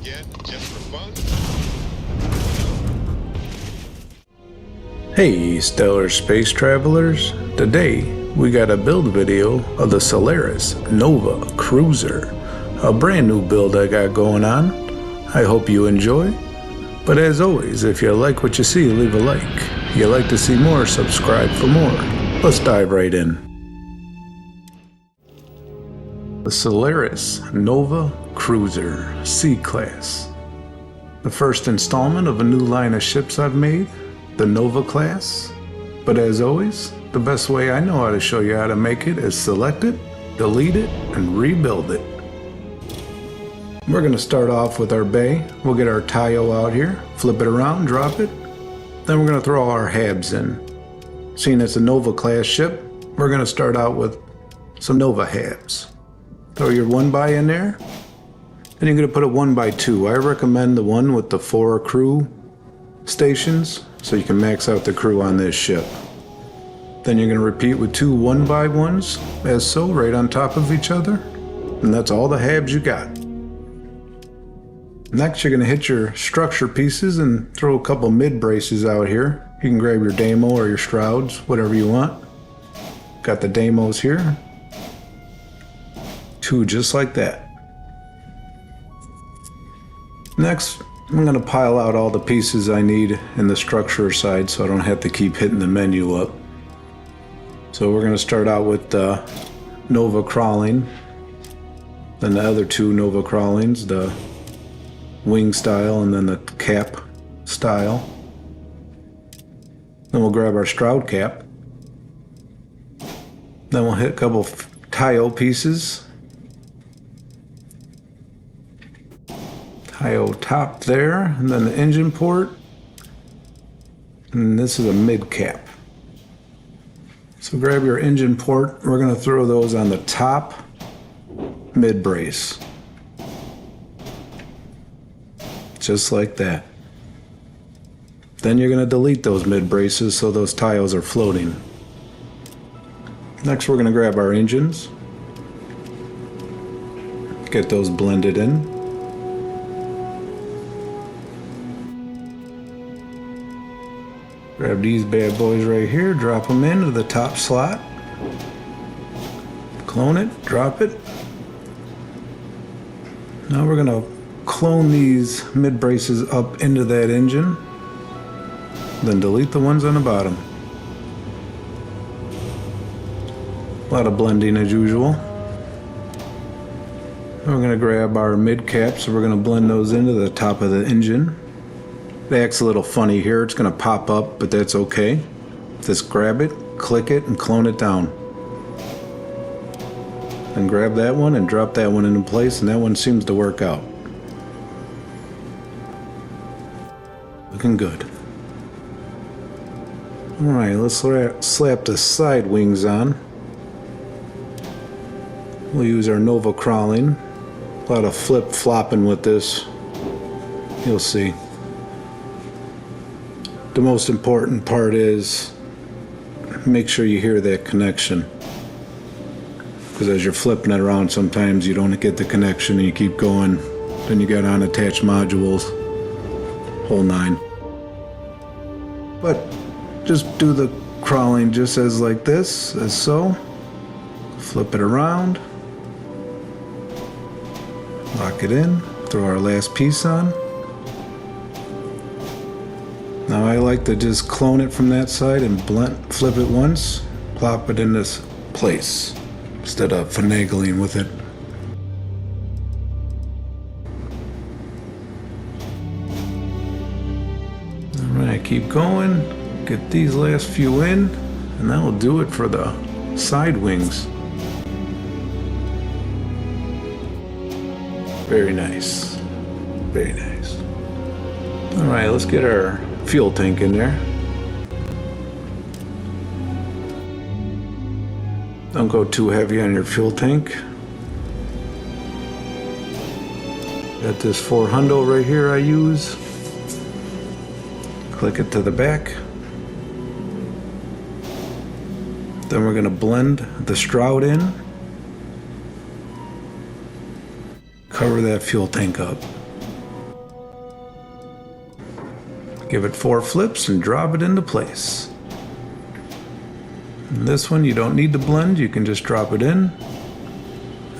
again, just for fun. Hey stellar space travelers, today we got a build video of the Solaris Nova Cruiser, a brand new build I got going on. I hope you enjoy, but as always, if you like what you see, leave a like. If you like to see more, subscribe for more. Let's dive right in. The Solaris Nova Cruiser C-Class, the first installment of a new line of ships I've made, the Nova class. But as always, the best way I know how to show you how to make it is select it, delete it, and rebuild it. We're going to start off with our bay. We'll get our Tayo out here, flip it around, drop it. Then we're going to throw all our habs in. Seeing it's a Nova class ship, we're going to start out with some Nova habs. Throw your 1x in there, and you're going to put a 1x2. I recommend the one with the 4 crew stations, so you can max out the crew on this ship. Then you're going to repeat with 2 1x1s, as so, right on top of each other. And that's all the habs you got. Next, you're going to hit your structure pieces and throw a couple mid braces out here. You can grab your Damo or your Strouds, whatever you want. Got the Damos here. 2 just like that. Next, I'm going to pile out all the pieces I need in the structure side so I don't have to keep hitting the menu up. So we're going to start out with the Nova crawling, then the other 2 Nova crawlings, the wing style and then the cap style. Then we'll grab our Stroud cap. Then we'll hit a couple Tayo pieces. Tayo top there, and then the engine port. And this is a mid cap. So grab your engine port. We're going to throw those on the top mid brace. Just like that. Then you're going to delete those mid braces so those Tayos are floating. Next we're going to grab our engines. Get those blended in. Grab these bad boys right here, drop them into the top slot. Clone it, drop it. Now we're going to clone these mid braces up into that engine. Then delete the ones on the bottom. A lot of blending as usual. We're going to grab our mid caps, so we're going to blend those into the top of the engine. It acts a little funny here. It's going to pop up, but that's okay. Just grab it, click it, and clone it down. Then grab that one and drop that one into place, and that one seems to work out. Looking good. Alright, let's slap the side wings on. We'll use our Nova crawling. A lot of flip-flopping with this. You'll see. The most important part is make sure you hear that connection, because as you're flipping it around sometimes you don't get the connection and you keep going, then you got unattached modules, whole 9. But just do the crawling just as like this, as so. Flip it around, lock it in, throw our last piece on. Now I like to just clone it from that side and flip it once, plop it in this place, instead of finagling with it. Alright, keep going, get these last few in, and that will do it for the side wings. Very nice, very nice. Alright, let's get our fuel tank in there. Don't go too heavy on your fuel tank. Got this 400 right here I use. Click it to the back. Then we're going to blend the Stroud in. Cover that fuel tank up. Give it 4 flips and drop it into place. And this one you don't need to blend, you can just drop it in.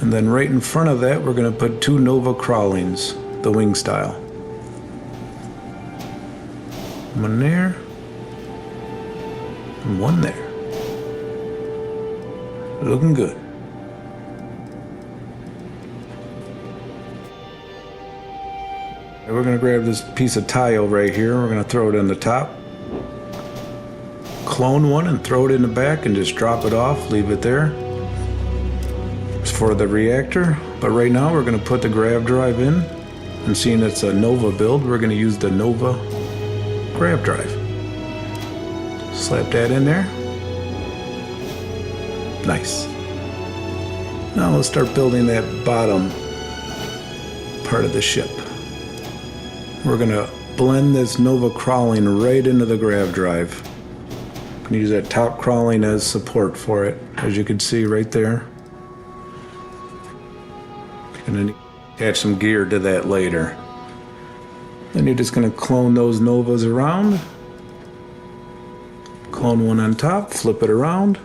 And then right in front of that we're going to put 2 Nova crawlings, the wing style. One there. And one there. Looking good. We're going to grab this piece of tile right here. We're going to throw it on the top. Clone one and throw it in the back and just drop it off. Leave it there. It's for the reactor. But right now we're going to put the grav drive in. And seeing it's a Nova build, we're going to use the Nova grav drive. Slap that in there. Nice. Now let's start building that bottom part of the ship. We're going to blend this Nova crawling right into the grav drive. I'm going to use that top crawling as support for it, as you can see right there. And then attach some gear to that later. Then you're just going to clone those Novas around. Clone one on top, flip it around.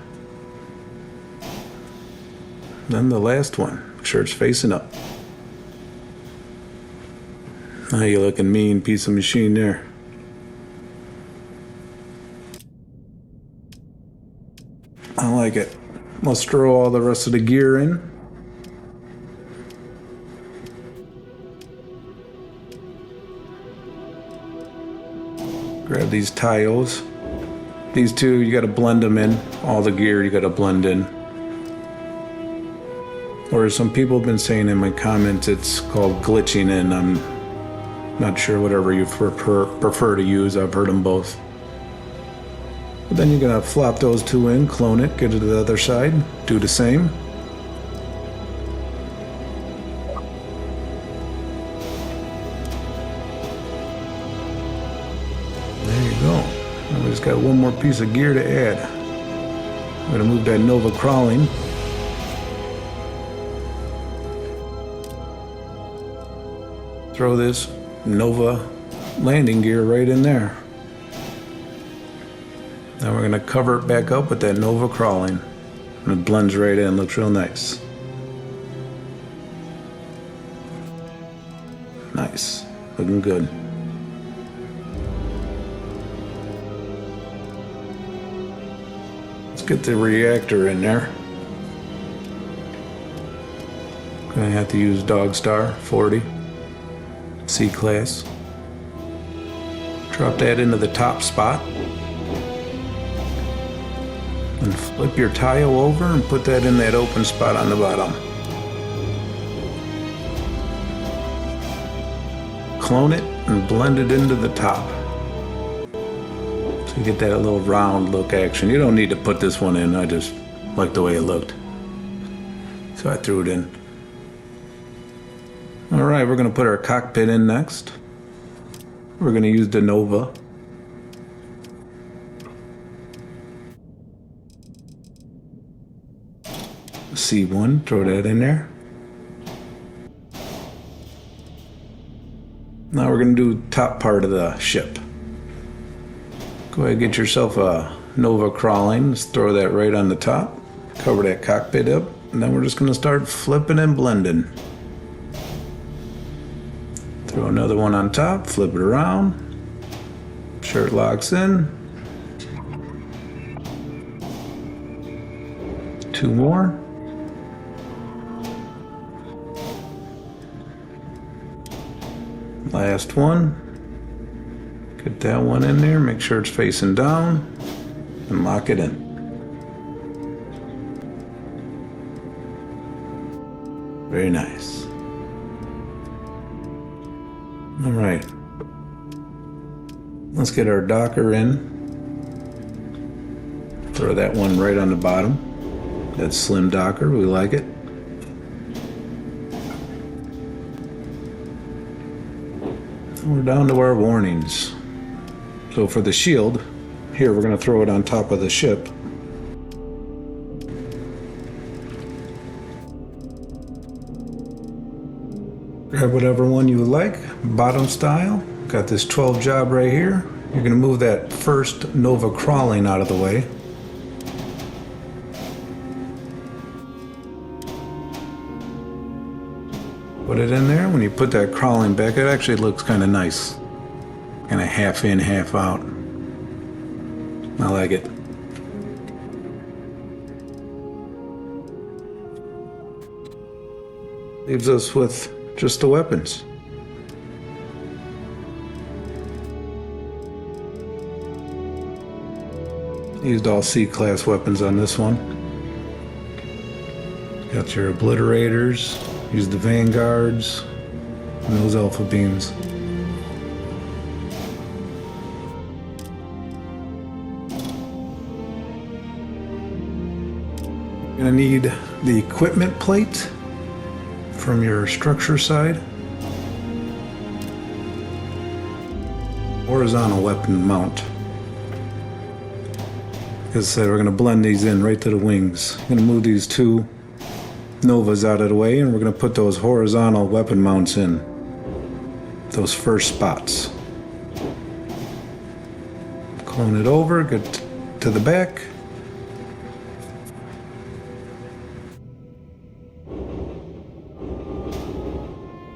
Then the last one, make sure it's facing up. Now you're looking mean piece of machine there. I like it. Let's throw all the rest of the gear in. Grab these tiles. These two, you gotta blend them in. All the gear you gotta blend in. Or as some people have been saying in my comments, it's called glitching in. I'm not sure, whatever you prefer to use. I've heard them both. But then you're going to flop those two in, clone it, get it to the other side, do the same. There you go. Now we just got one more piece of gear to add. I'm going to move that Nova crawling. Throw this Nova landing gear right in there. Now we're going to cover it back up with that Nova crawling. And it blends right in, looks real nice. Nice, looking good. Let's get the reactor in there. Gonna have to use Dog Star 40. C-class. Drop that into the top spot. And flip your tile over and put that in that open spot on the bottom. Clone it and blend it into the top. So you get that little round look action. You don't need to put this one in. I just like the way it looked. So I threw it in. All right, we're going to put our cockpit in next. We're going to use the Nova. C1, throw that in there. Now we're going to do top part of the ship. Go ahead and get yourself a Nova crawling. Let's throw that right on the top. Cover that cockpit up. And then we're just going to start flipping and blending. Throw another one on top, flip it around. Sure it locks in. 2 more. Last one. Get that one in there, make sure it's facing down, and lock it in. Very nice. All right, let's get our docker in. Throw that one right on the bottom. That slim docker, we like it. We're down to our warnings. So for the shield, here we're going to throw it on top of the ship. Grab whatever one you like, bottom style. Got this 12 job right here. You're gonna move that first Nova crawling out of the way. Put it in there. When you put that crawling back, it actually looks kind of nice. Kind of half in, half out. I like it. Leaves us with just the weapons. Used all C-class weapons on this one. Got your obliterators. Use the vanguards and those alpha beams. You're gonna need the equipment plate from your structure side. Horizontal weapon mount. As I said, we're gonna blend these in right to the wings. I'm gonna move these two Novas out of the way, and we're going to put those horizontal weapon mounts in. Those first spots. Clone it over, get to the back.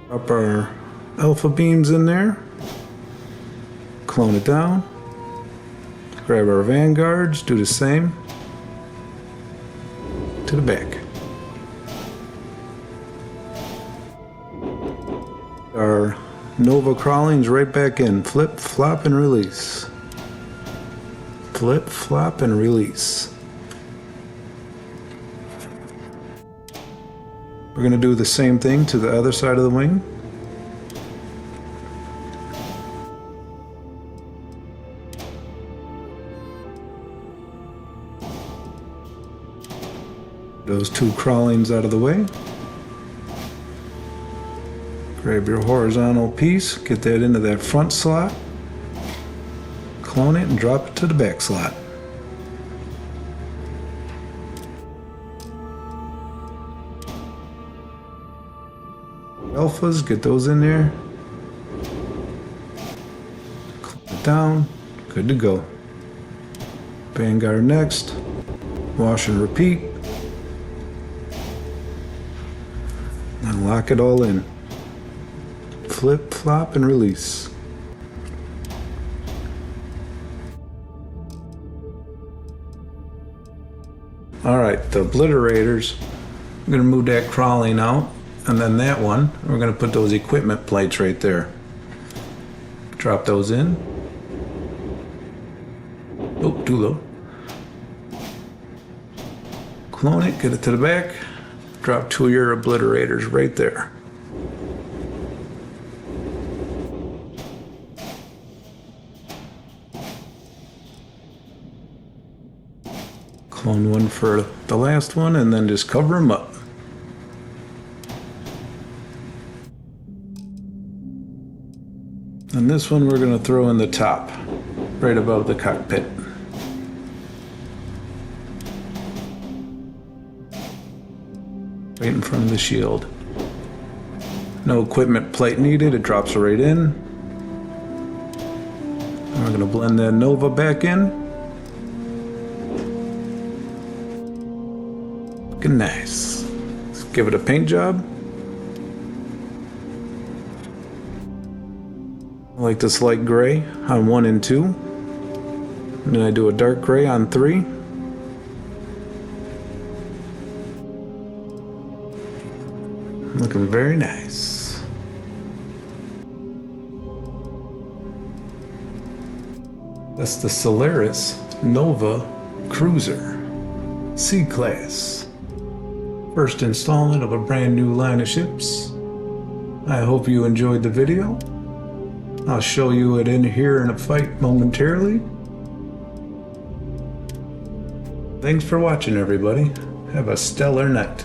Drop our alpha beams in there. Clone it down. Grab our vanguards, do the same. To the back. Our Nova crawlings right back in. Flip, flop, and release. Flip, flop, and release. We're going to do the same thing to the other side of the wing. Those two crawlings out of the way. Grab your horizontal piece, get that into that front slot, clone it and drop it to the back slot. Alphas, get those in there. Clone it down, good to go. Vanguard next, wash and repeat, and lock it all in. Flip, flop, and release. Alright, the obliterators, I'm going to move that crawling out, and then that one, we're going to put those equipment plates right there. Drop those in. Oh, too low. Clone it, get it to the back. Drop two of your obliterators right there. Clone one for the last one and then just cover them up. And this one we're going to throw in the top, right above the cockpit. Right in front of the shield. No equipment plate needed, it drops right in. And we're going to blend that Nova back in. Looking nice. Let's give it a paint job. I like this light gray on 1 and 2. And then I do a dark gray on 3. Looking very nice. That's the Solaris Nova Cruiser C-Class. First installment of a brand new line of ships. I hope you enjoyed the video. I'll show you it in here in a fight momentarily. Thanks for watching, everybody. Have a stellar night.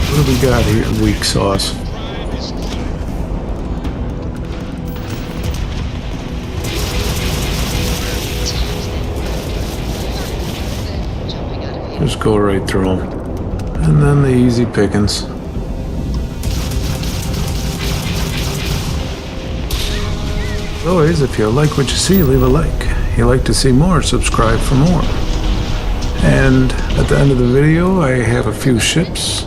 What do we got here? Weak sauce. Just go right through them. and then the easy pickings. As always, if you like what you see, leave a like. If you like to see more, subscribe for more. And at the end of the video, I have a few ships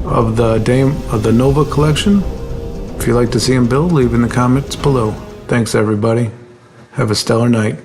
of the Nova collection. If you'd like to see them build, leave in the comments below. Thanks everybody. Have a stellar night.